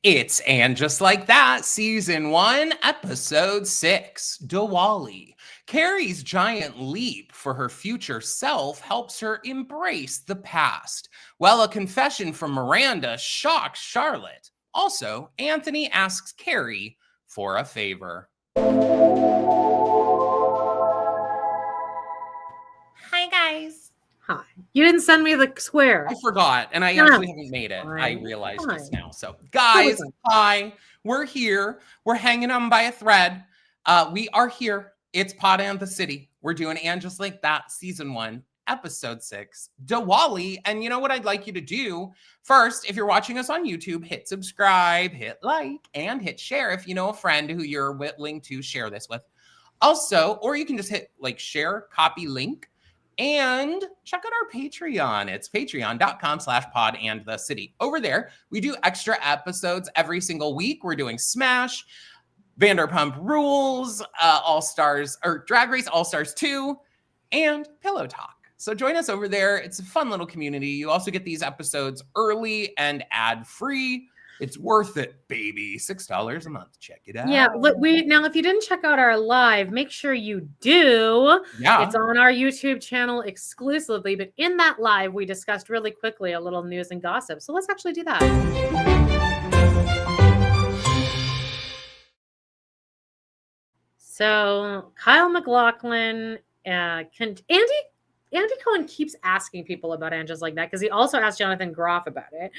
It's And Just Like That, Season 1, Episode 6, Diwali. Carrie's giant leap for her future self helps her embrace the past, while a confession from Miranda shocks Charlotte. Also, Anthony asks Carrie for a favor. Hi, guys. Hi. You didn't send me the square. I forgot, and I actually haven't made it. I realized just now. So, guys, hi. We're here. We're hanging on by a thread. We are here. It's Pod and the City. We're doing And Just Like That, Season 1, Episode 6, Diwali. And you know what I'd like you to do? First, if you're watching us on YouTube, hit subscribe, hit like, and hit share if you know a friend who you're willing to share this with. Also, or you can just hit like share, copy link, and check out our Patreon. It's patreon.com/podandthecity. Over there, we do extra episodes every single week. We're doing Smash, Vanderpump Rules, All Stars, or Drag Race All Stars 2, and Pillow Talk. So join us over there. It's a fun little community. You also get these episodes early and ad-free. It's worth it, baby. $6 a month. Check it out. Yeah, look, now if you didn't check out our live, make sure you do. Yeah. It's on our YouTube channel exclusively, but in that live, we discussed really quickly a little news and gossip. So let's actually do that. So Kyle MacLachlan, Andy Cohen keeps asking people about And Just Like That because he also asked Jonathon Grofff about it.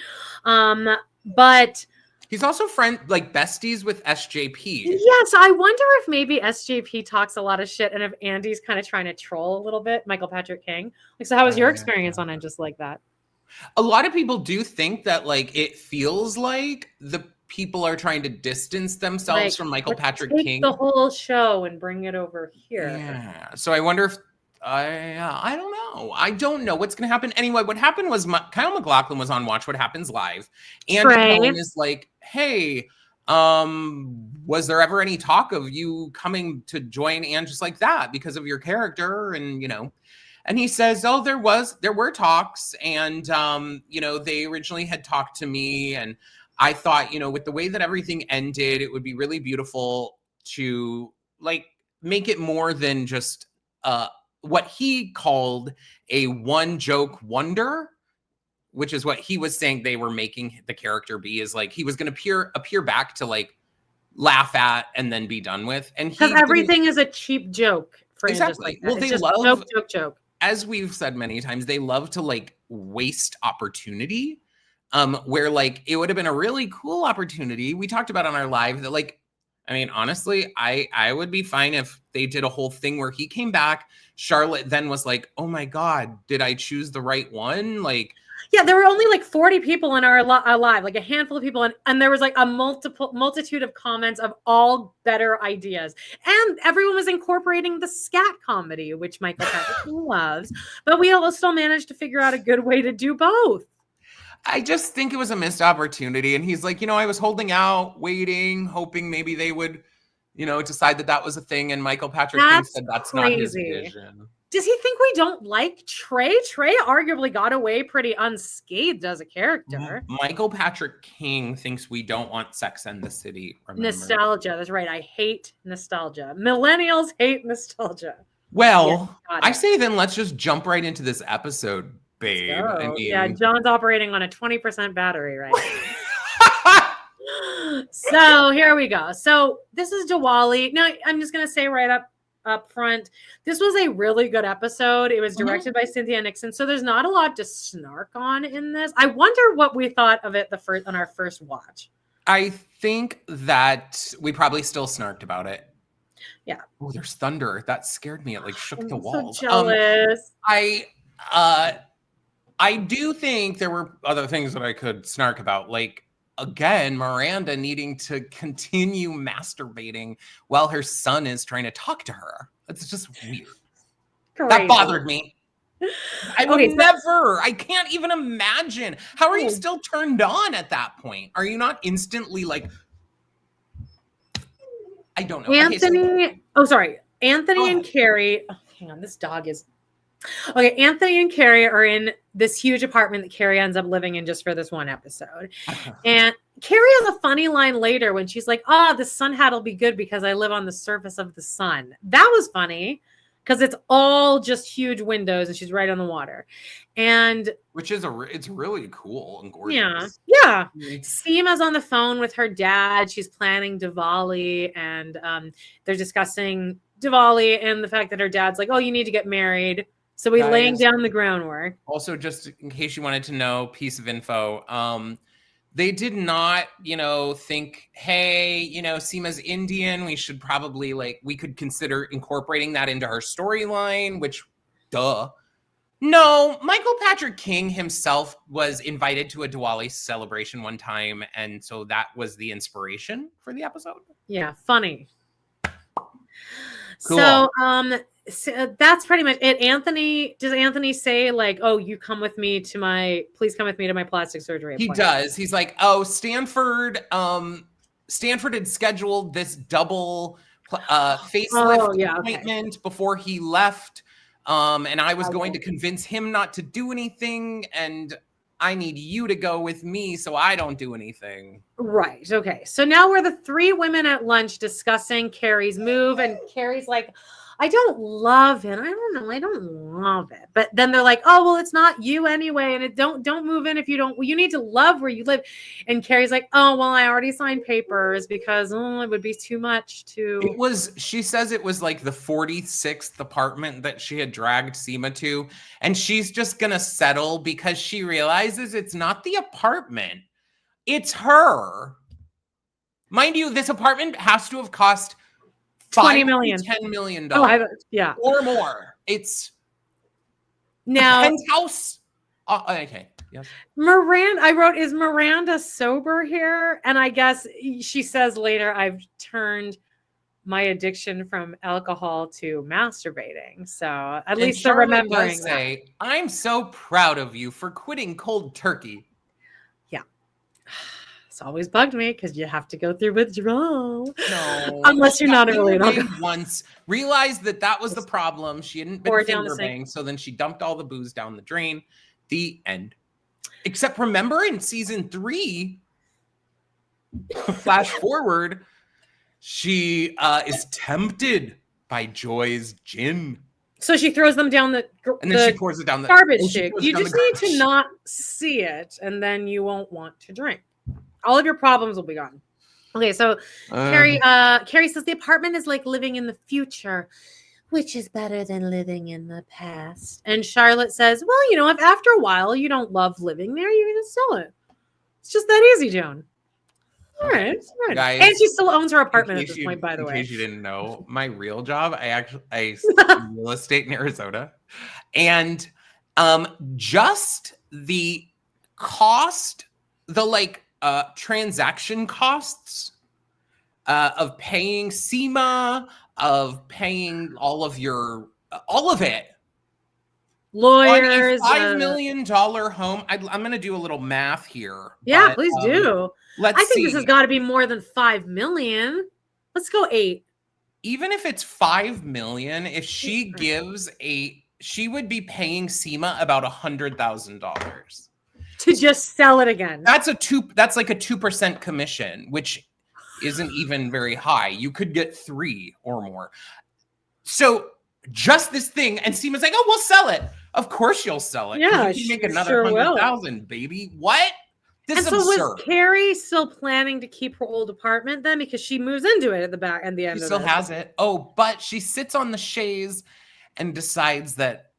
But he's also besties with SJP. Yes, I wonder if maybe SJP talks a lot of shit and if Andy's kind of trying to troll a little bit. Michael Patrick King. So how was your experience on And Just Like That? A lot of people do think that it feels like the people are trying to distance themselves from Michael Patrick King. The whole show and bring it over here. Yeah. So I wonder if I don't know. I don't know what's going to happen. Anyway, what happened was Kyle MacLachlan was on Watch What Happens Live. And Cohen is like, hey, was there ever any talk of you coming to join And Just Like That because of your character? And, and he says, oh, there were talks. And, they originally had talked to me. And I thought, with the way that everything ended, it would be really beautiful to make it more than just, what he called a one joke wonder, which is what he was saying they were making the character be, is he was going to appear back to laugh at and then be done with. And because everything is a cheap joke for exactly. Well, they just love joke. As we've said many times, they love to waste opportunity. Where it would have been a really cool opportunity. We talked about on our live that honestly, I would be fine if they did a whole thing where he came back. Charlotte then was like, oh my God, did I choose the right one? Yeah, there were only 40 people in our live, a handful of people. And there was a multitude of comments of all better ideas. And everyone was incorporating the scat comedy, which Michael Patrick loves. But we all still managed to figure out a good way to do both. I just think it was a missed opportunity. And he's like, I was holding out, waiting, hoping maybe they would, decide that was a thing. And Michael Patrick King said that's not his vision. Does he think we don't like Trey? Trey arguably got away pretty unscathed as a character. Michael Patrick King thinks we don't want Sex and the City. Remember? Nostalgia. That's right. I hate nostalgia. Millennials hate nostalgia. Well, I say then let's just jump right into this episode, babe. Yeah, John's operating on a 20% battery right now. So here we go. So this is Diwali. Now, I'm just going to say right up front, this was a really good episode. It was directed by Cynthia Nixon, so there's not a lot to snark on in this. I wonder what we thought of it on our first watch. I think that we probably still snarked about it. Yeah. Oh, there's thunder. That scared me. It shook the walls. So jealous. I do think there were other things that I could snark about, again, Miranda needing to continue masturbating while her son is trying to talk to her. It's just weird. Crazy. That bothered me. I would never. I can't even imagine. How are you still turned on at that point? Are you not instantly I don't know. Anthony and Carrie. Oh, hang on. This dog is... Okay, Anthony and Carrie are in this huge apartment that Carrie ends up living in just for this one episode. And Carrie has a funny line later when she's like, the sun hat will be good because I live on the surface of the sun. That was funny because it's all just huge windows and she's right on the water. And which is it's really cool and gorgeous. Yeah. Sema's on the phone with her dad. She's planning Diwali, and they're discussing Diwali and the fact that her dad's like, oh, you need to get married. So we're laying down the groundwork. Also, just in case you wanted to know, piece of info. They did not, think, hey, Sema's Indian. We should probably we could consider incorporating that into her storyline, which, duh. No, Michael Patrick King himself was invited to a Diwali celebration one time. And so that was the inspiration for the episode. Yeah, funny. Cool. So that's pretty much it. Does Anthony say oh, please come with me to my plastic surgery appointment? He does. He's like, oh, Stanford had scheduled this double facelift appointment before he left. And I was going to convince him not to do anything, and I need you to go with me so I don't do anything. Right. Okay. So now we're the three women at lunch discussing Carrie's move, and Carrie's like, I don't love it. I don't know. I don't love it. But then they're like, oh, well, it's not you anyway. And don't move in if you don't. Well, you need to love where you live. And Carrie's like, oh, well, I already signed papers because it would be too much to. She says it was the 46th apartment that she had dragged Sema to. And she's just going to settle because she realizes it's not the apartment. It's her. Mind you, this apartment has to have cost $20 million, $10 million, or more. It's now a penthouse. Okay, yes. Miranda, I wrote, is Miranda sober here? And I guess she says later, I've turned my addiction from alcohol to masturbating. So at least they're remembering. Say, I'm so proud of you for quitting cold turkey. Yeah. It's always bugged me because you have to go through withdrawal. No. Unless you're not really once realized that was the problem. She hadn't been finger banged, so then she dumped all the booze down the drain. The end. Except remember in season 3, flash forward, she is tempted by Joy's gin. So she throws them down and then she pours it down the garbage chute. You just need to not see it, and then you won't want to drink. All of your problems will be gone. Okay, so Carrie says the apartment is like living in the future, which is better than living in the past. And Charlotte says, well, if after a while you don't love living there, you're going to sell it. It's just that easy, Joan. All right. Guys, and she still owns her apartment at this point, by the way. In case you didn't know, my real job, I real estate in Arizona. And just the cost, transaction costs of paying Sema, of paying all of it. Lawyers. On a $5 million home. I'm going to do a little math here. Yeah, please do. I think this has got to be more than $5 million. Let's go 8. Even if it's $5 million, if she she would be paying Sema about $100,000. To just sell it again. That's like a 2% commission, which isn't even very high. You could get 3 or more. So just this thing, and Sema's like, oh, we'll sell it. Of course you'll sell it. Yeah, you make another 100,000, baby. What? This is absurd. Was Carrie still planning to keep her old apartment then? Because she moves into it at the end. She still has it. Oh, but she sits on the chaise and decides that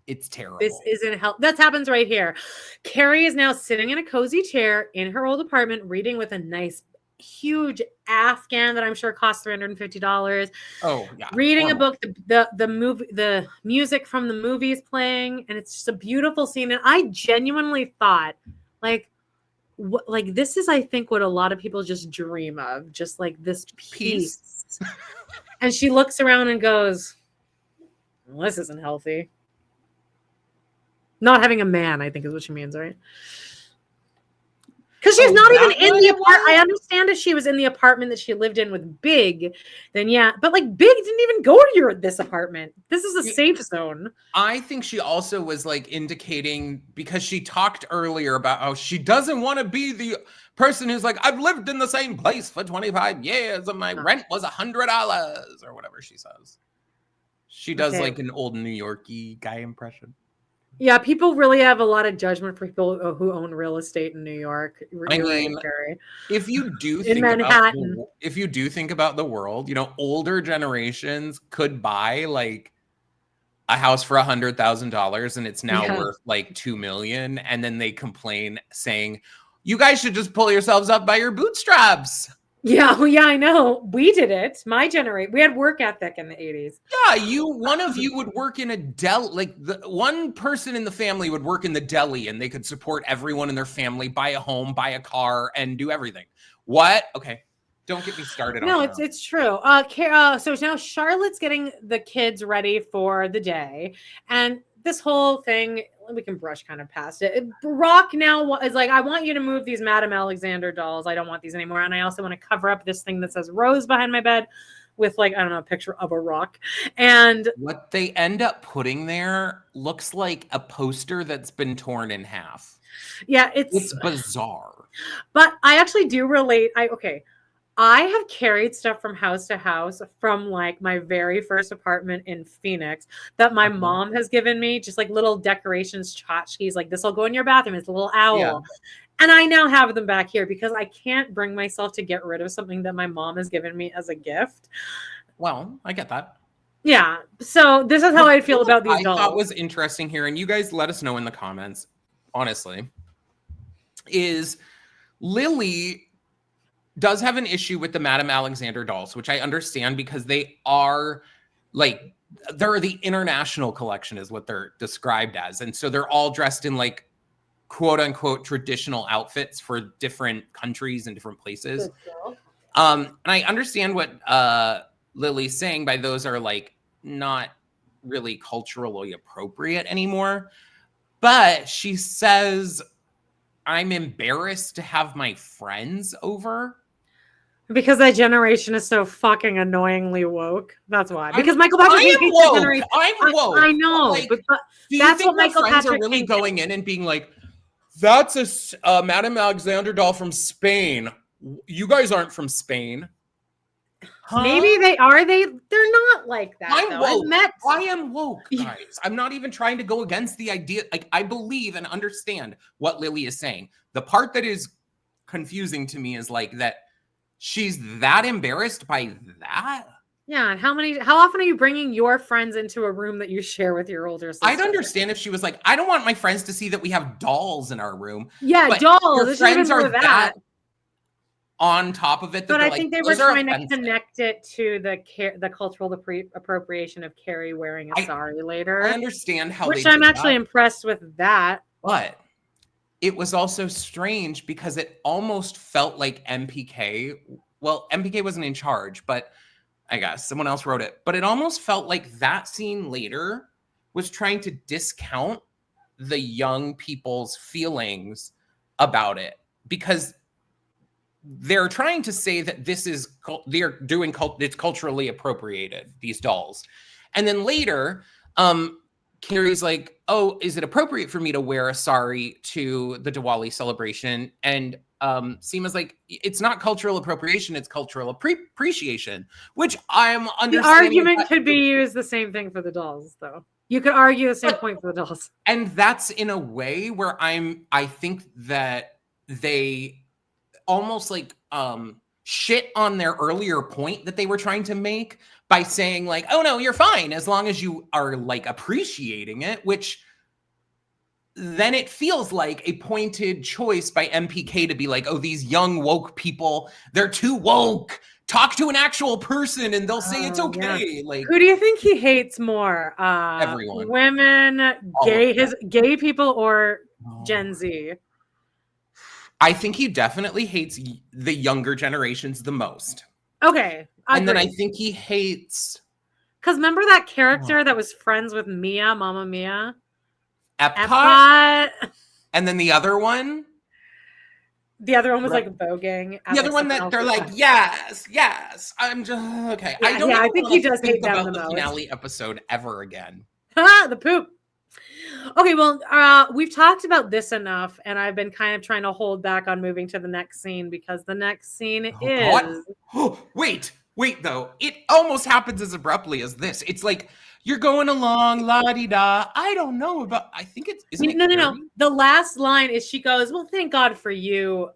it's terrible. This isn't help. That happens right here. Carrie is now sitting in a cozy chair in her old apartment, reading with a nice, huge Afghan that I'm sure cost $350. Oh, yeah. Reading a book. The music from the movie is playing, and it's just a beautiful scene. And I genuinely thought, this is, I think, what a lot of people just dream of, just like this peace. And she looks around and goes, well, this isn't healthy. Not having a man, I think, is what she means, right? Because she's not even in the apartment. I understand if she was in the apartment that she lived in with Big, then yeah. But like Big didn't even go to this apartment. This is a safe zone. I think she also was like indicating, because she talked earlier about how she doesn't want to be the person who's like, I've lived in the same place for 25 years and my rent was $100 or whatever she says. She does like an old New York-y guy impression. Yeah, people really have a lot of judgment for people who own real estate in New York. I mean, if you do think Manhattan, if you do think about the world, you know, older generations could buy like a house for $100,000 and it's now worth like $2 million, and then they complain saying, "You guys should just pull yourselves up by your bootstraps." Yeah, well, yeah, I know. We did it. My generation, we had work ethic in the 80s. Yeah, one of you would work in a deli. Like one person in the family would work in the deli, and they could support everyone in their family, buy a home, buy a car, and do everything. What? Okay, don't get me started. No, it's true. So now Charlotte's getting the kids ready for the day, and this whole thing, we can brush kind of past it. Brock now is like, I want you to move these Madame Alexander dolls. I don't want these anymore. And I also want to cover up this thing that says Rose behind my bed with like, I don't know, a picture of a rock. And what they end up putting there looks like a poster that's been torn in half. Yeah, it's bizarre. But I actually do relate. I have carried stuff from house to house from like my very first apartment in Phoenix that my mom has given me, just like little decorations, tchotchkes, like this will go in your bathroom. It's a little owl. Yeah. And I now have them back here because I can't bring myself to get rid of something that my mom has given me as a gift. Well, I get that. Yeah. So this is how I feel about these dolls. I thought was interesting here, and you guys let us know in the comments, honestly, is Lily does have an issue with the Madame Alexander dolls, which I understand because they are like, they're the international collection is what they're described as. And so they're all dressed in like quote unquote traditional outfits for different countries and different places. And I understand what Lily's saying by those are like not really culturally appropriate anymore. But she says, I'm embarrassed to have my friends over. Because that generation is so fucking annoyingly woke. That's why. Because Michael Patrick hates that generation. I'm woke. I know. Like, but that's what Michael Patrick are really going in and being like, that's a Madame Alexander doll from Spain. You guys aren't from Spain. Huh? Maybe they are. They're not like that. I'm woke. I am woke, guys. I'm not even trying to go against the idea. Like, I believe and understand what Lily is saying. The part that is confusing to me is like that she's that embarrassed by that. Yeah, and how often are you bringing your friends into a room that you share with your older sister? I'd understand if she was like, I don't want my friends to see that we have dolls in our room. Yeah, dolls. Your friends are that on top of it. But I think they were trying to connect it to the cultural appropriation of Carrie wearing a sari later. I understand how, which I'm actually impressed with that. But it was also strange because it almost felt like MPK. Well, MPK wasn't in charge, but I guess someone else wrote it. But it almost felt like that scene later was trying to discount the young people's feelings about it because they're trying to say that they're doing it's culturally appropriated, these dolls. And then later, Carrie's like, oh, is it appropriate for me to wear a sari to the Diwali celebration? And Sema's like, it's not cultural appropriation, it's cultural appreciation, which I'm understanding. The argument could be used the same thing for the dolls, though. You could argue the same point for the dolls. And that's in a way where I think that they almost like shit on their earlier point that they were trying to make by saying like, oh no, you're fine as long as you are like appreciating it, which then it feels like a pointed choice by MPK to be like, oh, these young woke people, they're too woke. Talk to an actual person and they'll say it's okay. Yeah. Like, who do you think he hates more? Everyone. Women, gay people, or Gen Z? I think he definitely hates the younger generations the most. Okay. And then I think he hates... Because remember that character that was friends with Mia, Mama Mia? Epcot? And then the other one? The other one was like voguing. The other one that they're like, yes. I'm just okay. Yeah, I don't. I think he does hate them about the most. Finale episode ever again. The poop. Okay, well, we've talked about this enough, and I've been kind of trying to hold back on moving to the next scene because the next scene is. Oh, wait, though. It almost happens as abruptly as this. It's like you're going along, la di da. I don't know about. I think it's. No. The last line is she goes, "Well, thank God for you,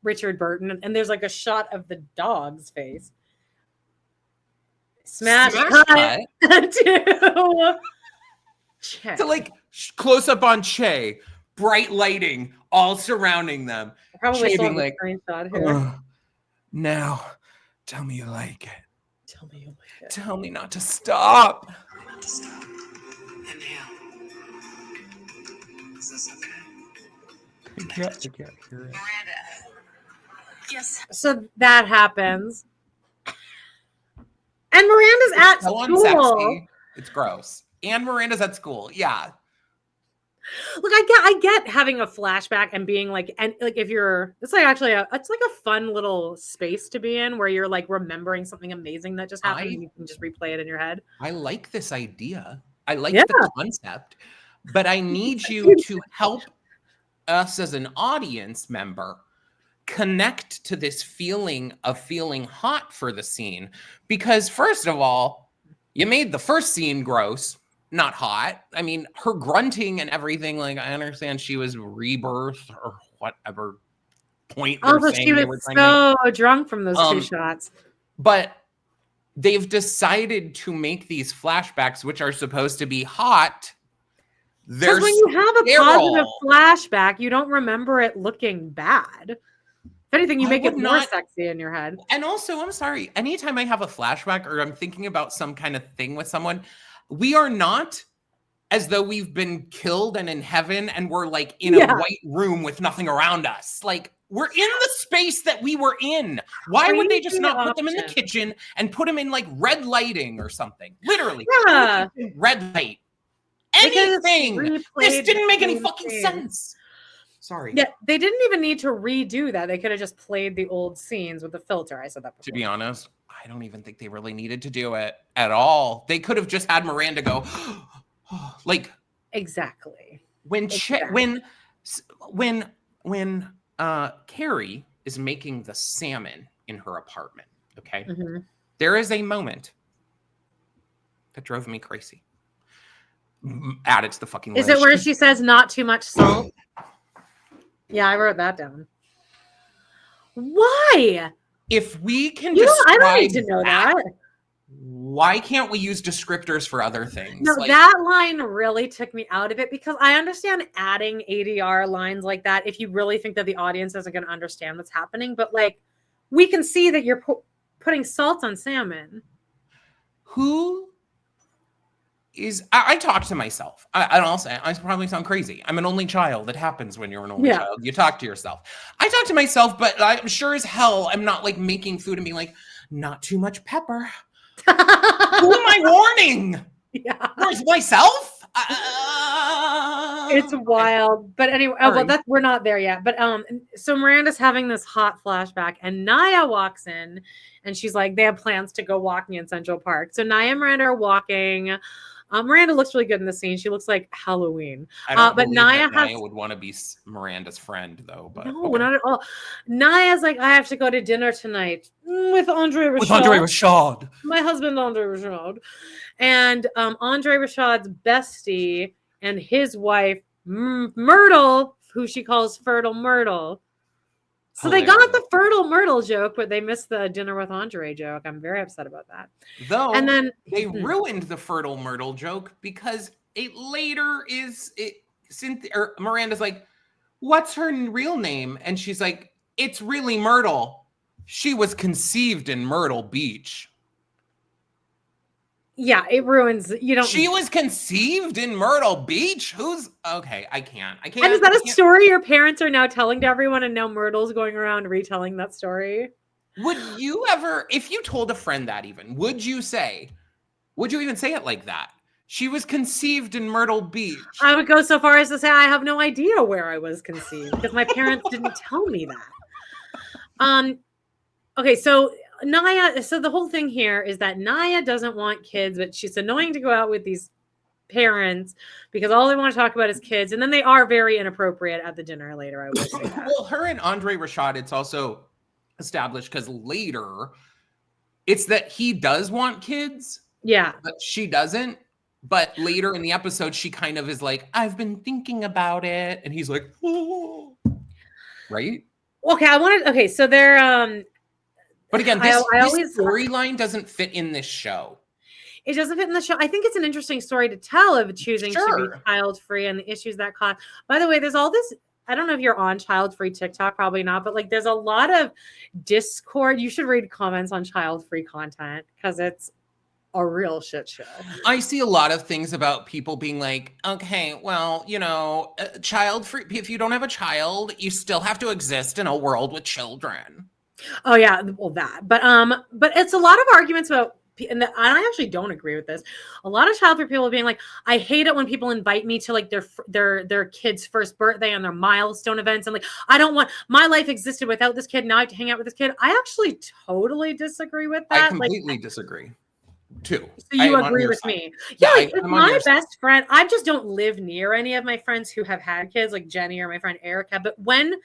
Richard Burton," and there's like a shot of the dog's face. Smash cut to Che. So like close up on Che, bright lighting all surrounding them. Probably Che being like, screenshot here. Now, tell me you like it. Tell me you like it. Tell me not to stop. Not to stop. Inhale. Is this okay? I can't hear it. Miranda. Yes. So that happens. And Miranda's at so school. Unsexy. It's gross. And Miranda's at school. Yeah. Look, I get having a flashback and being like, and like if you're, it's like actually it's like a fun little space to be in where you're like remembering something amazing that just happened and you can just replay it in your head. I like this idea. I like the concept, but I need you to help us as an audience member connect to this feeling of feeling hot for the scene. Because first of all, you made the first scene gross. Not hot. I mean, her grunting and everything, like, I understand she was rebirth or whatever point. Also, she was so drunk from those 2 shots. But they've decided to make these flashbacks, which are supposed to be hot. Because when you have a positive flashback, you don't remember it looking bad. If anything, you make it more sexy in your head. And also, I'm sorry, anytime I have a flashback or I'm thinking about some kind of thing with someone, we are not as though we've been killed and in heaven and we're like in a white room with nothing around us. Like, we're in the space that we were in. Why would they just not put them in the kitchen and put them in like red lighting or something? Literally. Yeah. Red light. Anything. This didn't make any fucking sense. Sorry. Yeah, they didn't even need to redo that. They could have just played the old scenes with the filter. I said that before. To be honest, I don't even think they really needed to do it at all. They could have just had Miranda go, like, exactly. When Carrie is making the salmon in her apartment, okay, there is a moment that drove me crazy. Add it to the fucking list. Is it where she says not too much salt? Yeah, I wrote that down. Why? If we can I don't need to know that. Why can't we use descriptors for other things? No, that line really took me out of it because I understand adding ADR lines like that if you really think that the audience isn't going to understand what's happening. But like, we can see that you're putting salt on salmon. Who is... I talk to myself. I'll say, I probably sound crazy. I'm an only child. It happens when you're an only child. You talk to yourself. I talk to myself, but I'm sure as hell I'm not like making food and being like, not too much pepper. Who am I warning? Yeah. Where's myself? It's wild. But anyway, we're not there yet. But so Miranda's having this hot flashback and Naya walks in and she's like, they have plans to go walking in Central Park. So Naya and Miranda are walking. Miranda looks really good in the scene. She looks like Halloween. But Naya would want to be Miranda's friend, though. But no, not at all. Naya's like, I have to go to dinner tonight with Andre Rashad. With Andre Rashad. My husband, Andre Rashad. And Andre Rashad's bestie and his wife, Myrtle, who she calls Fertile Myrtle. So they got the Fertile Myrtle joke, but they missed the dinner with Andre joke. I'm very upset about that. Though, and then they ruined the Fertile Myrtle joke because it later is Miranda's like, what's her real name? And she's like, it's really Myrtle. She was conceived in Myrtle Beach. Yeah, it ruins. She was conceived in Myrtle Beach. Okay? I can't. And is that a story your parents are now telling to everyone, and now Myrtle's going around retelling that story? Would you ever, if you told a friend that, would you even say it like that? She was conceived in Myrtle Beach. I would go so far as to say I have no idea where I was conceived because my parents didn't tell me that. Okay, so Naya, so the whole thing here is that Naya doesn't want kids, but she's annoying to go out with these parents because all they want to talk about is kids, and then they are very inappropriate at the dinner later, I will say that. Well, her and Andre Rashad, it's also established because later it's that he does want kids. Yeah. But she doesn't. But later in the episode, she kind of is like, I've been thinking about it. And he's like, oh. Right? Okay, so they're but again, this storyline doesn't fit in this show. It doesn't fit in the show. I think it's an interesting story to tell of choosing to be child-free and the issues that cause. By the way, there's all this, I don't know if you're on child-free TikTok, probably not, but like there's a lot of discord. You should read comments on child-free content because it's a real shit show. I see a lot of things about people being like, okay, well, you know, child-free, if you don't have a child, you still have to exist in a world with children. Oh yeah, well that. But it's a lot of arguments about, and I actually don't agree with this. A lot of child-free people being like, I hate it when people invite me to like their kid's first birthday and their milestone events, and like I don't want, my life existed without this kid, now I have to hang out with this kid. I actually totally disagree with that. I completely disagree too. So you agree with me? Yeah, like if my best friend, I just don't live near any of my friends who have had kids, like Jenny or my friend Erica. But when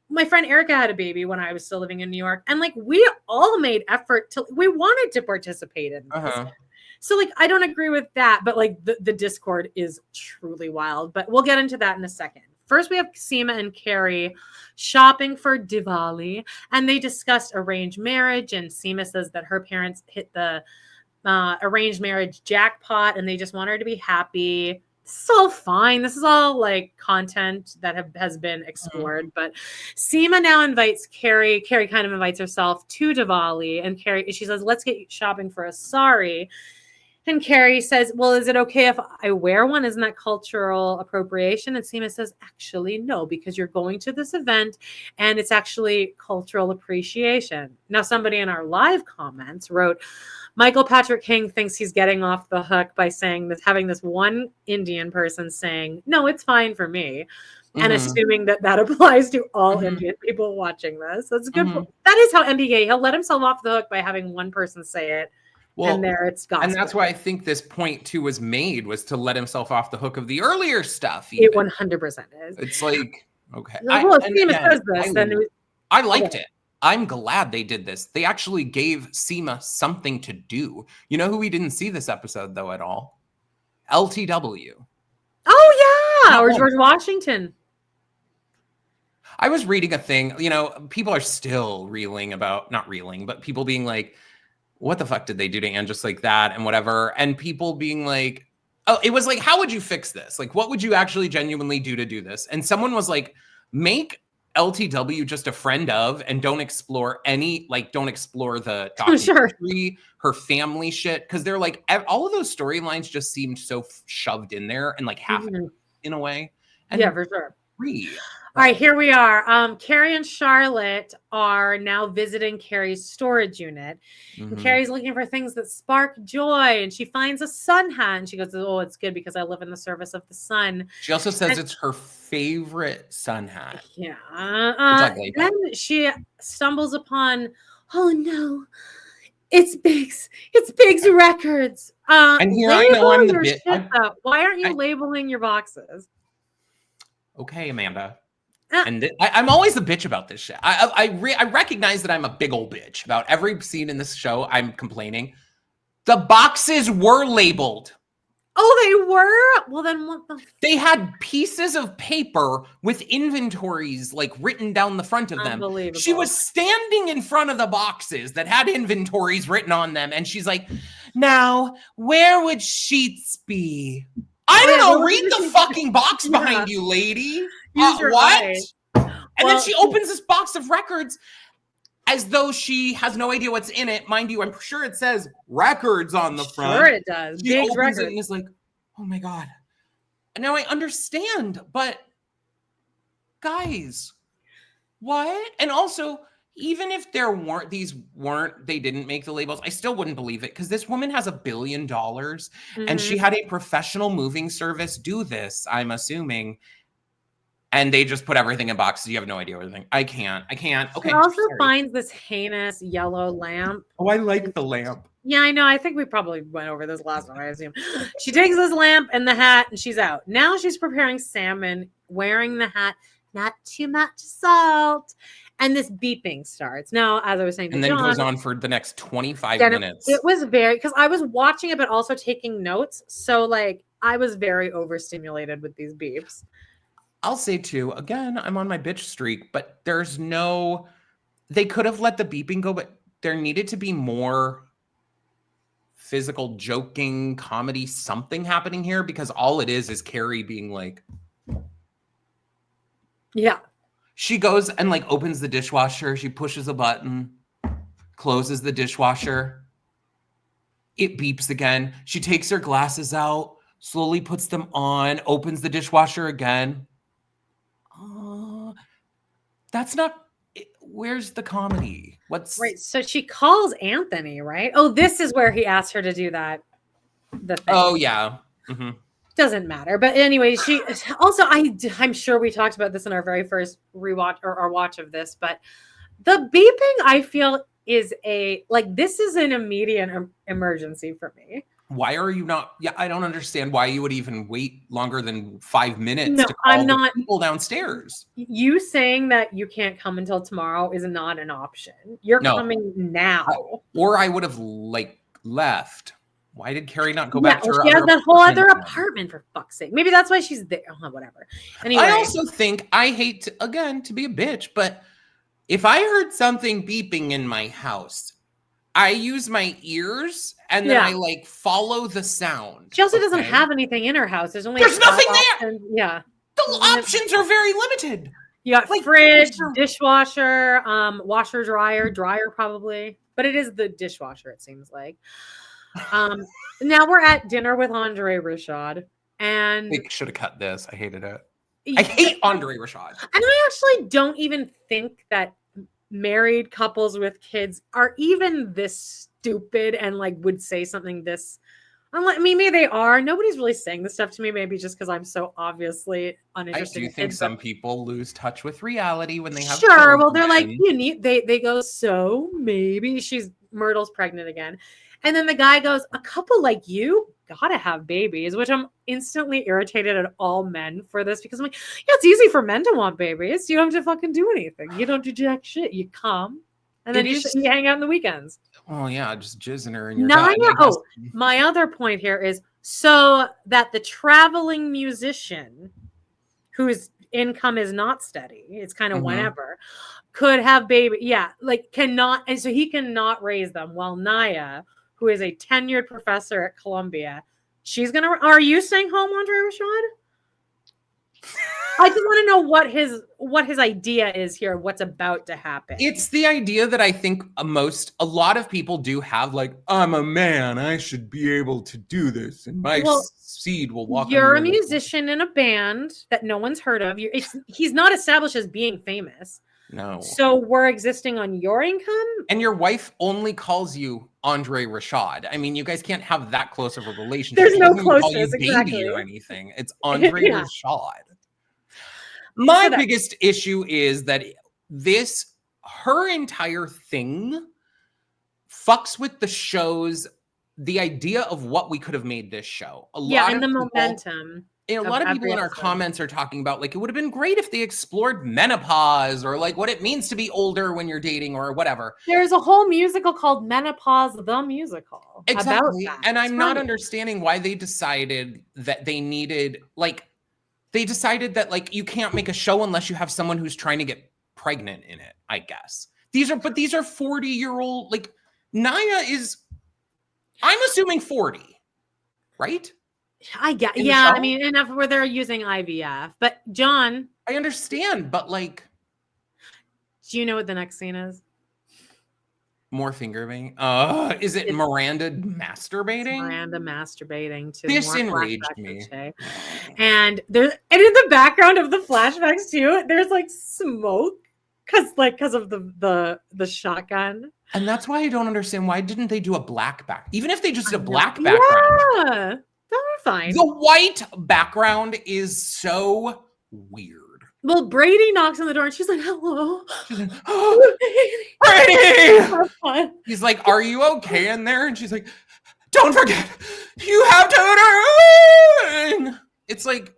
my friend Erica had a baby when I was still living in New York, and like we all made effort to, we wanted to participate in this. So like I don't agree with that, but like the Discord is truly wild. But we'll get into that in a second. First, we have Sema and Carrie shopping for Diwali, and they discussed arranged marriage. And Sema says that her parents hit the arranged marriage jackpot, and they just want her to be happy. This is all fine. This is all like content that has been explored. But Sema now invites Carrie. Carrie kind of invites herself to Diwali, and she says, "Let's get shopping for a sari." And Carrie says, "Well, is it okay if I wear one? Isn't that cultural appropriation?" And Sema says, "Actually, no, because you're going to this event and it's actually cultural appreciation." Now, somebody in our live comments wrote, Michael Patrick King thinks he's getting off the hook by saying this, having this one Indian person saying, "No, it's fine for me." And assuming that applies to all Indian people watching this. That's a good point. That is how MBK, he'll let himself off the hook by having one person say it. Well, and there it's gospel. And that's why I think this point too was made, was to let himself off the hook of the earlier stuff. Even. It 100% is. It's like, okay. Well, if Sema says this, then I liked it. I'm glad they did this. They actually gave Sema something to do. You know who we didn't see this episode though at all? LTW. Oh yeah, or George Washington. I was reading a thing, you know, people are still not reeling, but people being like, what the fuck did they do to Anne just like that and whatever? And people being like, oh, it was like, how would you fix this? Like, what would you actually genuinely do to do this? And someone was like, make LTW just a friend of, and don't explore the documentary, her family shit. Cause they're like, all of those storylines just seemed so shoved in there and like half in a way. And yeah, for sure. All right, here we are. Carrie and Charlotte are now visiting Carrie's storage unit. And Carrie's looking for things that spark joy. And she finds a sun hat. And she goes, "Oh, it's good because I live in the service of the sun." She also says it's her favorite sun hat. Yeah. Then she stumbles upon, oh no, it's Biggs. It's Biggs Records. And here I know I'm the bitch. Why aren't you labeling your boxes? Okay, Amanda. And I'm always a bitch about this shit. I recognize that I'm a big old bitch about every scene in this show. I'm complaining. The boxes were labeled. Oh, they were? Well, then what the? They had pieces of paper with inventories like written down the front of them. She was standing in front of the boxes that had inventories written on them. And she's like, now, where would sheets be? I don't know. Read the fucking box behind you, lady. What? And then she opens this box of records as though she has no idea what's in it. Mind you, I'm sure it says records on the front. Sure it does. She opens it and is like, oh my God. And now I understand, but guys, what? And also, even if they didn't make the labels, I still wouldn't believe it because this woman has $1 billion and she had a professional moving service do this, I'm assuming. And they just put everything in boxes. You have no idea everything. I can't. Okay. She also finds this heinous yellow lamp. Oh, I like the lamp. Yeah, I know. I think we probably went over this last time, I assume. She takes this lamp and the hat and she's out. Now she's preparing salmon, wearing the hat, not too much salt. And this beeping starts. Now, as I was saying to John, goes on for the next 25 minutes. It was because I was watching it, but also taking notes. So, like, I was very overstimulated with these beeps. I'll say too, again, I'm on my bitch streak, but they could have let the beeping go, but there needed to be more physical joking, comedy, something happening here because all it is Carrie being like, yeah. She goes and like opens the dishwasher. She pushes a button, closes the dishwasher. It beeps again. She takes her glasses out, slowly puts them on, opens the dishwasher again. That's not. Where's the comedy? Right? So she calls Anthony, right? Oh, this is where he asked her to do that. The thing. Oh yeah. Mm-hmm. Doesn't matter. But anyway, she also, I'm sure we talked about this in our very first rewatch or our watch of this, but the beeping I feel is this is an immediate emergency for me. Why are you not? Yeah, I don't understand why you would even wait longer than 5 minutes to call I'm not, people downstairs. You saying that you can't come until tomorrow is not an option. You're coming now. Or I would have left. Why did Carrie not go back to her? She has that whole other apartment, for fuck's sake. Maybe that's why she's there. Oh, whatever. Anyway. I also think, I hate to, again, to be a bitch, but if I heard something beeping in my house, I use my ears and then I follow the sound. She also doesn't have anything in her house. There's nothing there. Yeah. The options are very limited. You got fridge, dishwasher, washer, dryer probably. But it is the dishwasher, it seems like. Now we're at dinner with Andre Rashad. And they should have cut this. I hated it. I hate Andre Rashad. And I actually don't even think that married couples with kids are even this stupid and would say something this. I mean, maybe they are. Nobody's really saying this stuff to me. Maybe just because I'm so obviously uninterested. I do think some people lose touch with reality when they have. Sure. Children. Well, they're like, you need. They go. So maybe Myrtle's pregnant again, and then the guy goes, a couple like you gotta have babies, which I'm instantly irritated at all men for this because I'm like, yeah, it's easy for men to want babies. You don't have to fucking do anything. You don't do jack shit. You come. And then you hang out on the weekends. Oh, yeah, just jizz in her in your my other point here is so that the traveling musician whose income is not steady, it's kind of whenever, could have baby. Yeah, cannot. And so he cannot raise them. While Naya, who is a tenured professor at Columbia, she's going to. Are you staying home, Andre Rashad? I just want to know what his idea is here, what's about to happen. It's the idea that I think a lot of people do have, I'm a man, I should be able to do this, and my seed will walk. You're a musician in a band that no one's heard of. He's not established as being famous. No. So we're existing on your income? And your wife only calls you Andre Rashad. I mean, you guys can't have that close of a relationship. There's no closeness, exactly. Or anything. It's Andre Rashad. My biggest issue is that her entire thing fucks with the idea of what we could have made this show. And the momentum. A lot of people in our comments are talking about it would have been great if they explored menopause or what it means to be older when you're dating or whatever. There's a whole musical called Menopause the Musical. Exactly. And I'm not understanding why they decided that they needed they decided that you can't make a show unless you have someone who's trying to get pregnant in it, I guess. These are 40-year-old, Naya is, I'm assuming 40, right? I get, I mean, enough where they're using IVF. But John, I understand, but do you know what the next scene is? More finger banging. Is it Miranda masturbating? Miranda masturbating to this enraged me. And in the background of the flashbacks too, there's smoke because of the shotgun. And that's why I don't understand, why didn't they do a black back? Even if they just did a black background. Yeah, that was fine. The white background is so weird. Well, Brady knocks on the door and she's like, hello. She's like, oh, Brady! He's like, are you okay in there? And she's like, don't forget, you have to turn. It's like,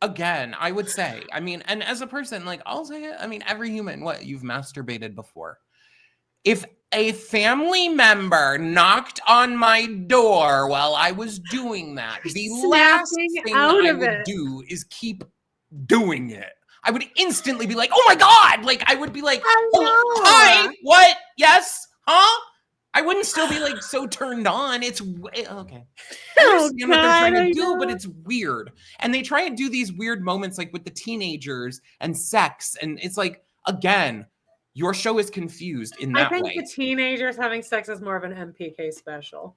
again, I would say, I mean, and as a person, like, I'll say it, I mean, every human, what, you've masturbated before. If a family member knocked on my door while I was doing that, the last thing I would do is keep doing it. I would instantly be like, oh my God. Like, I would be like, oh, hi, what? Yes? Huh? I wouldn't still be like so turned on. It's okay. I understand what they're trying to do, but it's weird. And they try and do these weird moments like with the teenagers and sex. And it's like, again, your show is confused in that way. I think the teenagers having sex is more of an MPK special.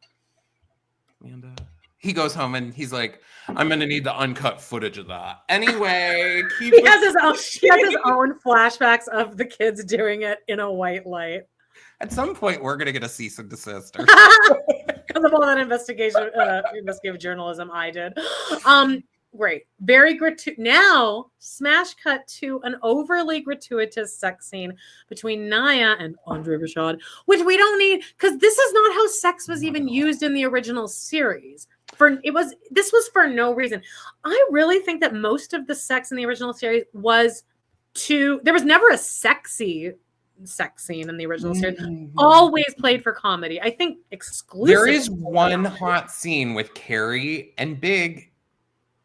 Miranda. He goes home and he's like, I'm going to need the uncut footage of that. Anyway, he has his own flashbacks of the kids doing it in a white light. At some point, we're going to get a cease and desist. Because of all that investigative journalism I did. Great. Very gratuitous. Now, smash cut to an overly gratuitous sex scene between Naya and Andre Rashad, which we don't need, because this is not how sex was even used in the original series. This was for no reason. I really think that most of the sex in the original series there was never a sexy sex scene in the original series. Always played for comedy. I think exclusively. There is one hot scene with Carrie and Big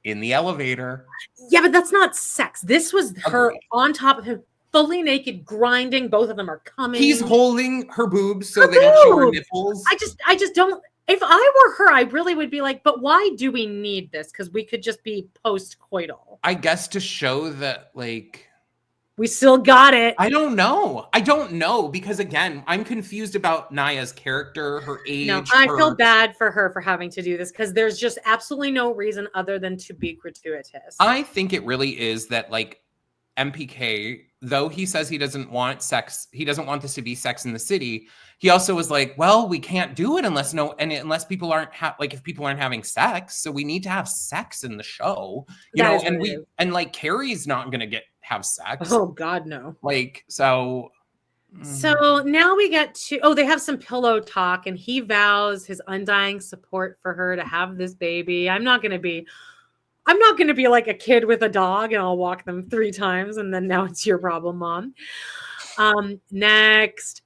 in the elevator. Yeah, but that's not sex. This was her on top of him, fully naked, grinding. Both of them are coming. He's holding her boobs so they don't show her nipples. I just don't. If I were her, I really would be like, but why do we need this? Because we could just be post-coital. I guess to show that, like, we still got it. I don't know. Because again, I'm confused about Naya's character, her age. No, I feel bad for her for having to do this because there's just absolutely no reason other than to be gratuitous. I think it really is that, like, MPK, though he says he doesn't want sex, he doesn't want this to be Sex in the City. He also was like, well, we can't do it unless people aren't if people aren't having sex. So we need to have sex in the show, and like Carrie's not going to have sex. Oh God, no. Like, so now we get to, they have some pillow talk and he vows his undying support for her to have this baby. I'm not going to be like a kid with a dog and I'll walk them 3 times and then now it's your problem, Mom. Next.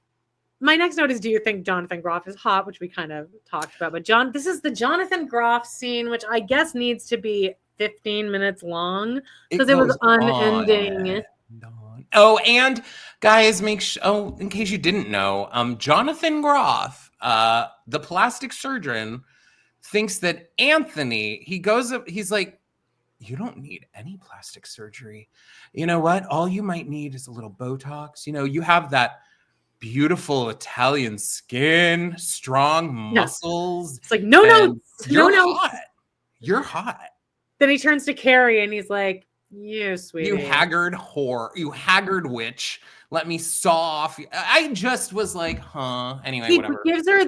My next note is, do you think Jonathon Grofff is hot? Which we kind of talked about. But this is the Jonathon Grofff scene, which I guess needs to be 15 minutes long because it was unending. Oh, and guys, in case you didn't know, Jonathon Grofff, the plastic surgeon, thinks that Anthony, he's like, you don't need any plastic surgery. You know what? All you might need is a little Botox. You have that beautiful Italian skin, strong muscles. It's like, no. You're hot. Then he turns to Carrie and he's like, you sweetie. You haggard whore. You haggard witch. Let me saw off. I just was like, huh. Anyway, whatever.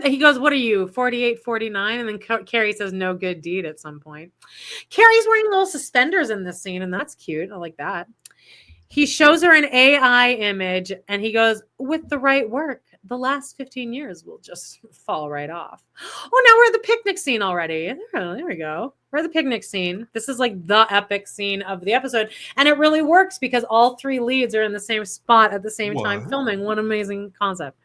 He goes, what are you, 48, 49? And then Carrie says, no good deed at some point. Carrie's wearing little suspenders in this scene, and that's cute. I like that. He shows her an AI image, and he goes, with the right work, the last 15 years will just fall right off. Oh, now we're at the picnic scene already. There we go. We're at the picnic scene. This is like the epic scene of the episode. And it really works because all 3 leads are in the same spot at the same time filming. What an amazing concept.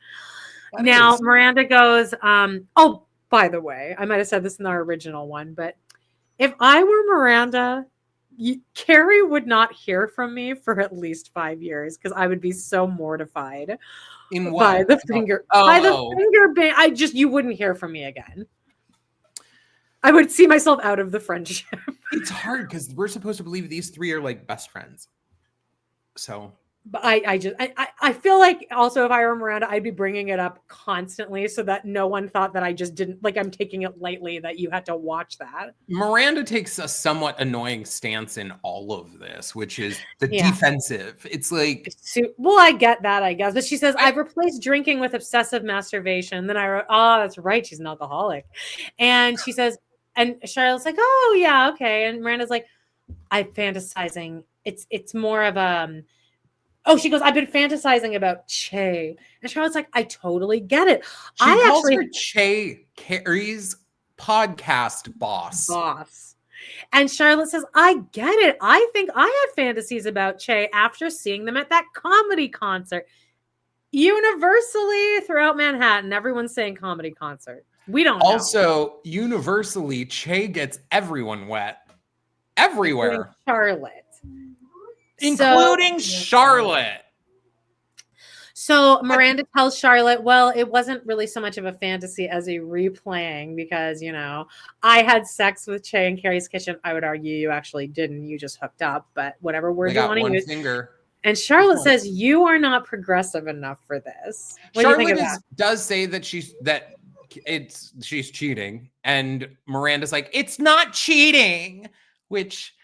Now, Miranda goes, oh, by the way, I might have said this in our original one, but if I were Miranda, Carrie would not hear from me for at least 5 years because I would be so mortified by the finger. You wouldn't hear from me again. I would see myself out of the friendship. It's hard because we're supposed to believe these 3 are like best friends. So But I feel like also if I were Miranda, I'd be bringing it up constantly so that no one thought that I just didn't, like, I'm taking it lightly that you had to watch that. Miranda takes a somewhat annoying stance in all of this, which is the defensive. It's like, well, I get that, I guess. But she says, I've replaced drinking with obsessive masturbation. Then I wrote, oh, that's right. She's an alcoholic. And she says, and Charlotte's like, oh, yeah, okay. And Miranda's like, I'm fantasizing. It's more of oh, she goes, I've been fantasizing about Che. And Charlotte's like, I totally get it. She calls her Che, Carrie's podcast boss. And Charlotte says, I get it. I think I had fantasies about Che after seeing them at that comedy concert. Universally throughout Manhattan, everyone's saying comedy concert. We don't know. Also, universally, Che gets everyone wet. Everywhere. Including Charlotte. So Miranda tells Charlotte, well, it wasn't really so much of a fantasy as a replaying because, you know, I had sex with Che in Carrie's kitchen. I would argue you actually didn't. You just hooked up, but whatever word you want to use. Finger. And Charlotte says, you are not progressive enough for this. What Charlotte do you think of that? does say that she's cheating. And Miranda's like, it's not cheating, which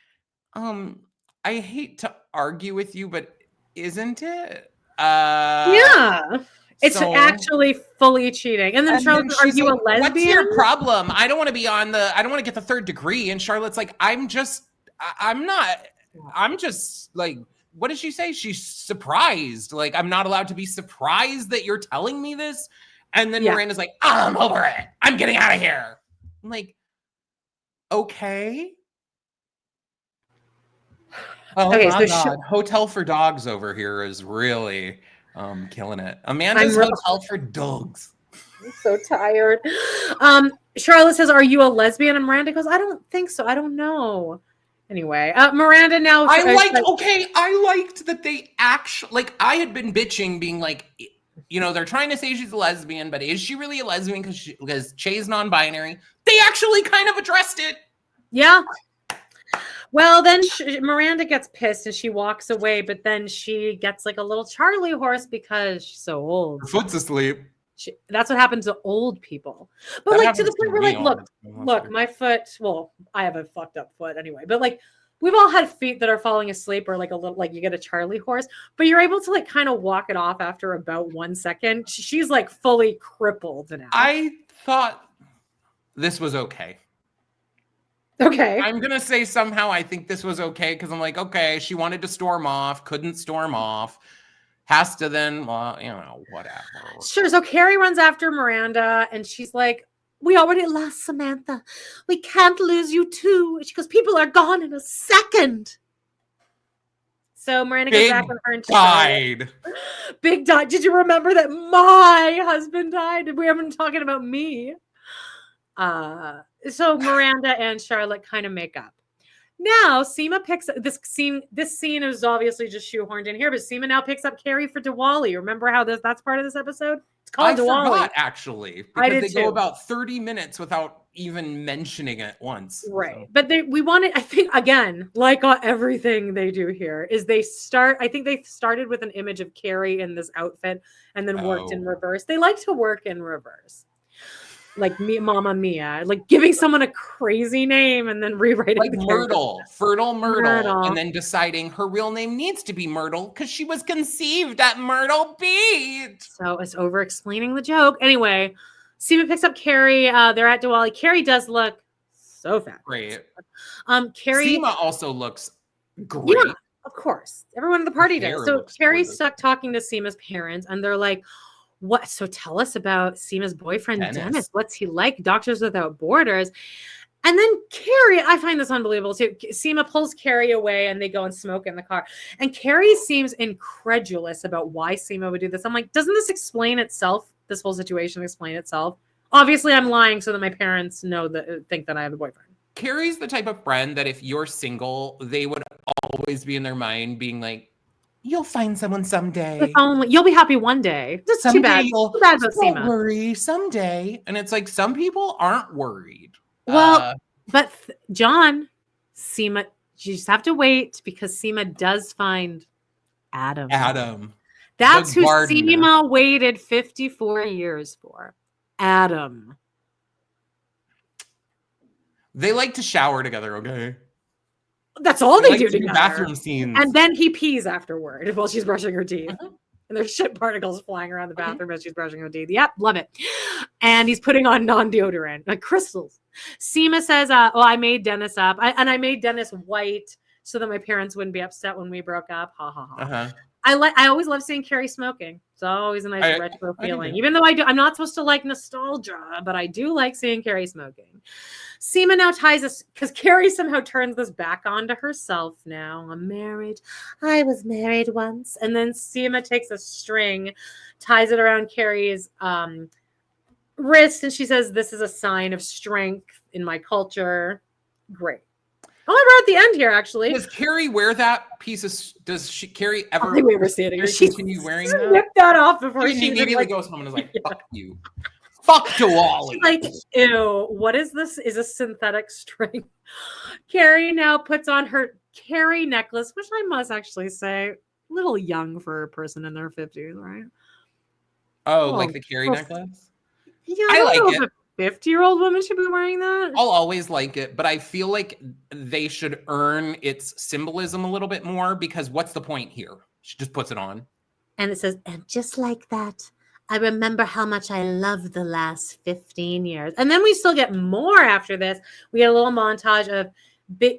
I hate to argue with you, but isn't it? Yeah. It's actually fully cheating. And then Charlotte's like, are you a lesbian? What's your problem? I don't want to be I don't want to get the third degree. And Charlotte's like, I'm just like, what did she say? She's surprised. Like, I'm not allowed to be surprised that you're telling me this. And then Miranda's like, I'm over it. I'm getting out of here. I'm like, okay. Oh okay, my God. Hotel for Dogs over here is really killing it. Amanda's Hotel for Dogs. I'm so tired. Charlotte says, are you a lesbian? And Miranda goes, I don't think so. I don't know. Anyway, Miranda now. I liked that they actually, like, I had been bitching being like, you know, they're trying to say she's a lesbian, but is she really a lesbian because Che's non-binary? They actually kind of addressed it. Yeah. Well, then Miranda gets pissed and she walks away, but then she gets like a little Charlie horse because she's so old. Her foot's asleep. That's what happens to old people. But that like to the point where like, look, my foot, well, I have a fucked up foot anyway, but like we've all had feet that are falling asleep or like a little, like you get a Charlie horse, but you're able to like kind of walk it off after about 1 second. She's like fully crippled now. I thought this was okay. Okay. I'm going to say somehow I think this was okay because I'm like, okay, she wanted to storm off, couldn't storm off, has to then, well, you know, whatever. Sure. So Carrie runs after Miranda and she's like, we already lost Samantha. We can't lose you too. She goes, people are gone in a second. So Miranda goes back on her and died. Big died. Did you remember that my husband died? We haven't been talking about me. So Miranda and Charlotte kind of make up. Now Sema picks up this scene. This scene is obviously just shoehorned in here, but Sema now picks up Carrie for Diwali. Remember how that's part of this episode? It's called Diwali. I forgot actually because they go about 30 minutes without even mentioning it once. Right, so. But we wanted. I think again, like everything they do here, is they start. I think they started with an image of Carrie in this outfit and then worked in reverse. They like to work in reverse. Like Mama Mia, like giving someone a crazy name and then rewriting like Myrtle, Fertile Myrtle, and then deciding her real name needs to be Myrtle because she was conceived at Myrtle Beach. So it's over explaining the joke. Anyway, Sema picks up Carrie. They're at Diwali. Carrie does look so fat. Great. Carrie. Sema also looks great. Yeah, of course. Everyone at the party does. So Carrie's stuck talking to Sema's parents, and they're like, what? So tell us about Sema's boyfriend, Dennis. What's he like? Doctors Without Borders. And then Carrie, I find this unbelievable too. Sema pulls Carrie away and they go and smoke in the car. And Carrie seems incredulous about why Sema would do this. I'm like, doesn't this explain itself? This whole situation explain itself? Obviously, I'm lying so that my parents think that I have a boyfriend. Carrie's the type of friend that if you're single, they would always be in their mind being like, you'll find someone someday. If only you'll be happy one day. That's too bad. Too bad about Sema. Don't worry, someday. And it's like some people aren't worried. Well, but John, Sema, you just have to wait because Sema does find Adam. Adam. That's The who gardener. Sema waited 54 years for. Adam. They like to shower together, okay? That's all They they like do to do together. bathroom scenes. And then he pees afterward while she's brushing her teeth. Mhm. And there's shit particles flying around the bathroom as she's brushing her teeth. Yep, love it. And he's putting on non-deodorant, like crystals. Sema says, I made Dennis up. I made Dennis white so that my parents wouldn't be upset when we broke up. Ha ha ha. Uh-huh. I always love seeing Carrie smoking. It's always a nice retro feeling. Even though I'm not supposed to like nostalgia, but I do like seeing Carrie smoking. Sema now ties us because Carrie somehow turns this back onto herself now. I'm married. I was married once. And then Sema takes a string, ties it around Carrie's wrist, and she says, "This is a sign of strength in my culture." Great. Oh, I wrote at the end here, actually. Does Carrie wear that piece of? Does Carrie ever? I think we were seeing her. She continue wearing ripped that? that off before She she immediately like, goes home and is like, "Fuck you, fuck Diwali." like, ew, what is this? Is a synthetic string? Carrie now puts on her Carrie necklace, which I must actually say, a little young for a person in their 50s, right? Oh, like the Carrie necklace? Yeah, I like it. A 50-year-old woman should be wearing that. I'll always like it, but I feel like they should earn its symbolism a little bit more because what's the point here? She just puts it on. And it says, and just like that, I remember how much I loved the last 15 years. And then we still get more after this. We get a little montage of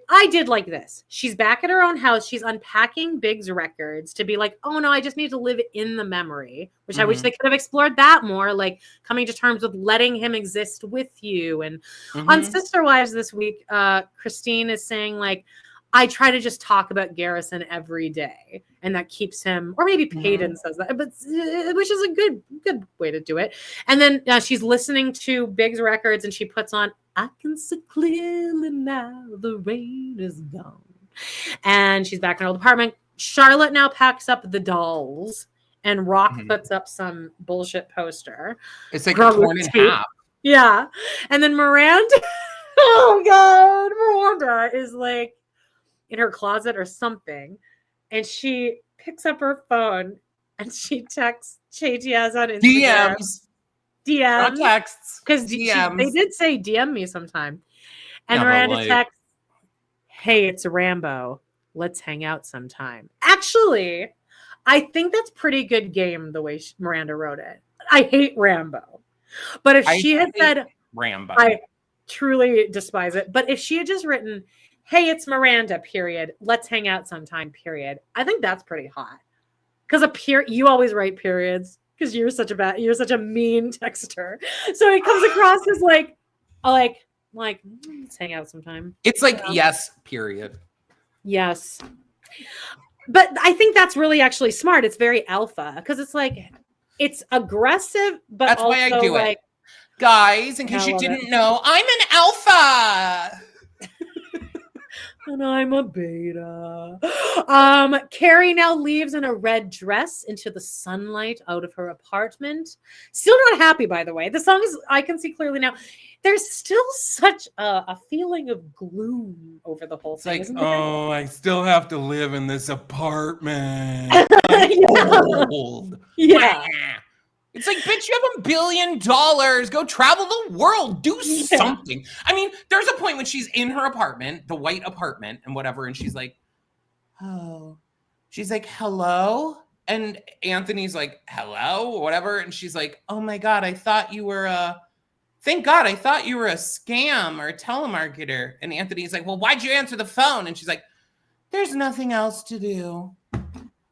I did like this. She's back at her own house. She's unpacking Big's records to be like, oh no, I just need to live in the memory, which I wish they could have explored that more, like coming to terms with letting him exist with you. And on Sister Wives this week, Christine is saying like, I try to just talk about Garrison every day, and that keeps him, or maybe Peyton says that, but which is a good way to do it. And then she's listening to Big's records, and she puts on "I Can See Clearly Now the Rain Is Gone," and she's back in her old apartment. Charlotte now packs up the dolls, and Rock puts up some bullshit poster. It's like torn in half. Yeah, and then Miranda, oh god, Miranda is like in her closet or something, and she picks up her phone and she texts JTS on Instagram. DMs, not texts, because they did say DM me sometime. And Miranda texts, "Hey, it's Rambo. Let's hang out sometime." Actually, I think that's pretty good game the way Miranda wrote it. I hate Rambo, but if she had said Rambo, I truly despise it. But if she had just written, "Hey, it's Miranda, period. Let's hang out sometime, period," I think that's pretty hot. Because you always write periods because you're such a mean texter. So it comes across as like let's hang out sometime. It's like yes, period. Yes. But I think that's really actually smart. It's very alpha because it's like it's aggressive, but that's also why I do like, it. Guys, in case you didn't know, I'm an alpha. And I'm a beta. Carrie now leaves in a red dress into the sunlight out of her apartment. Still not happy, by the way. The song is I Can See Clearly Now. There's still such a feeling of gloom over the whole thing. It's like, oh, I still have to live in this apartment. Old. Yeah. It's like, bitch, you have $1 billion. Go travel the world. Do something. I mean, there's a point when she's in her apartment, the white apartment and whatever, and she's like, oh. She's like, hello? And Anthony's like, hello? Or whatever. And she's like, oh my God, I thought you were thank God, I thought you were a scam or a telemarketer. And Anthony's like, well, why'd you answer the phone? And she's like, there's nothing else to do.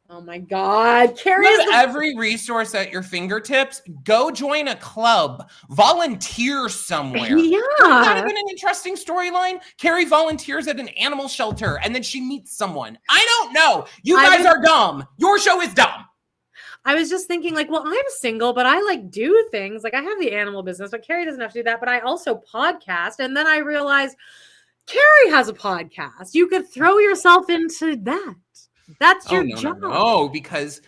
Oh my God. Carrie has every resource at your fingertips. Go join a club. Volunteer somewhere. Yeah. That would have been an interesting storyline. Carrie volunteers at an animal shelter and then she meets someone. I don't know. You guys are dumb. Your show is dumb. I was just thinking like, well, I'm single, but I like do things. Like I have the animal business, but Carrie doesn't have to do that. But I also podcast. And then I realized Carrie has a podcast. You could throw yourself into that. That's your job. No, because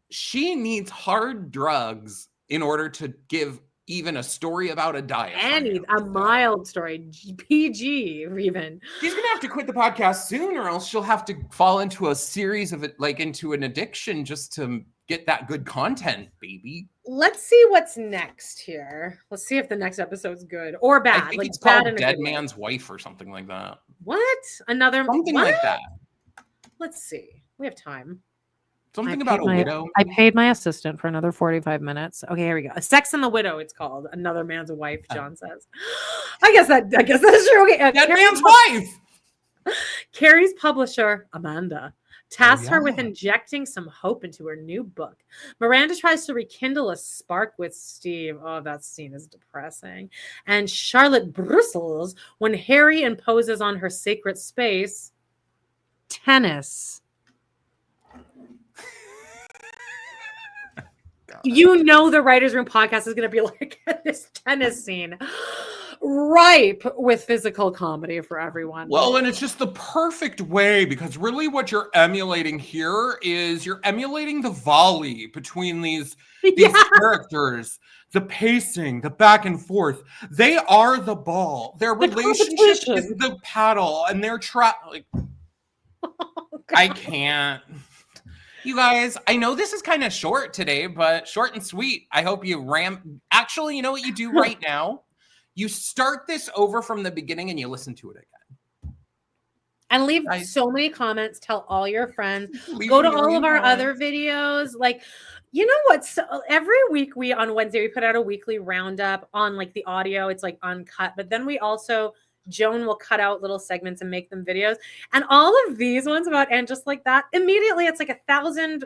she needs hard drugs in order to give even a story about a diet. A mild story, PG even. She's gonna have to quit the podcast soon, or else she'll have to fall into a series of it, like into an addiction, just to get that good content, baby. Let's see what's next here. Let's see if the next episode's good or bad. I think like it's bad called Dead Man's Wife or something like that. What? Another something what? like that. Let's see. We have time. Something about a widow. I paid my assistant for another 45 minutes. Okay, here we go. A Sex and the Widow, it's called. Another Man's Wife, John says. I guess that's true. Okay, Dead Man's Wife. Carrie's publisher, Amanda, tasks her with injecting some hope into her new book. Miranda tries to rekindle a spark with Steve. Oh, that scene is depressing. And Charlotte bristles when Harry imposes on her sacred space tennis. You know the Writers Room podcast is going to be like this tennis scene. Ripe with physical comedy for everyone. Well, and it's just the perfect way, because really what you're emulating here is you're emulating the volley between these characters, the pacing, the back and forth. They are the ball. Their relationship is the paddle, and they're I can't. You guys, I know this is kind of short today, but short and sweet. I hope you Actually, you know what you do right now? You start this over from the beginning and you listen to it again. And leave so many comments. Tell all your friends. Go to all of our other videos. Like, you know what? So every week on Wednesday, we put out a weekly roundup on like the audio. It's like uncut. But then we also, Joan will cut out little segments and make them videos. And all of these ones about And Just Like That, immediately it's like 1,000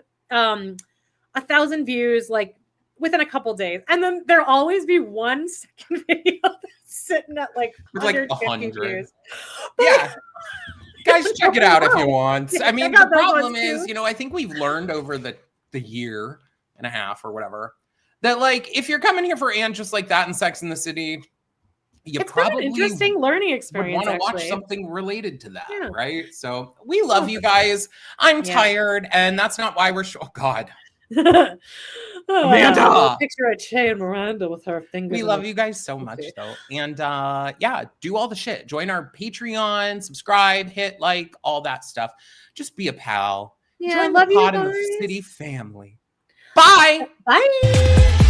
views, like within a couple days. And then there'll always be one second video that's sitting at like 150 views. But yeah. Guys, check it out if you want. I mean, the problem is, I think we've learned over the year and a half or whatever that, like, if you're coming here for And Just Like That and Sex and the City, it's probably an interesting learning experience. Want to watch something related to that, right? So we love you guys. I'm tired, and that's not why we're. Oh God, Amanda. Picture of Che and Miranda with her fingers. We love you guys so much, though, and do all the shit. Join our Patreon, subscribe, hit like, all that stuff. Just be a pal. Yeah, Join love the Pod you and guys. the City family. Bye. Bye.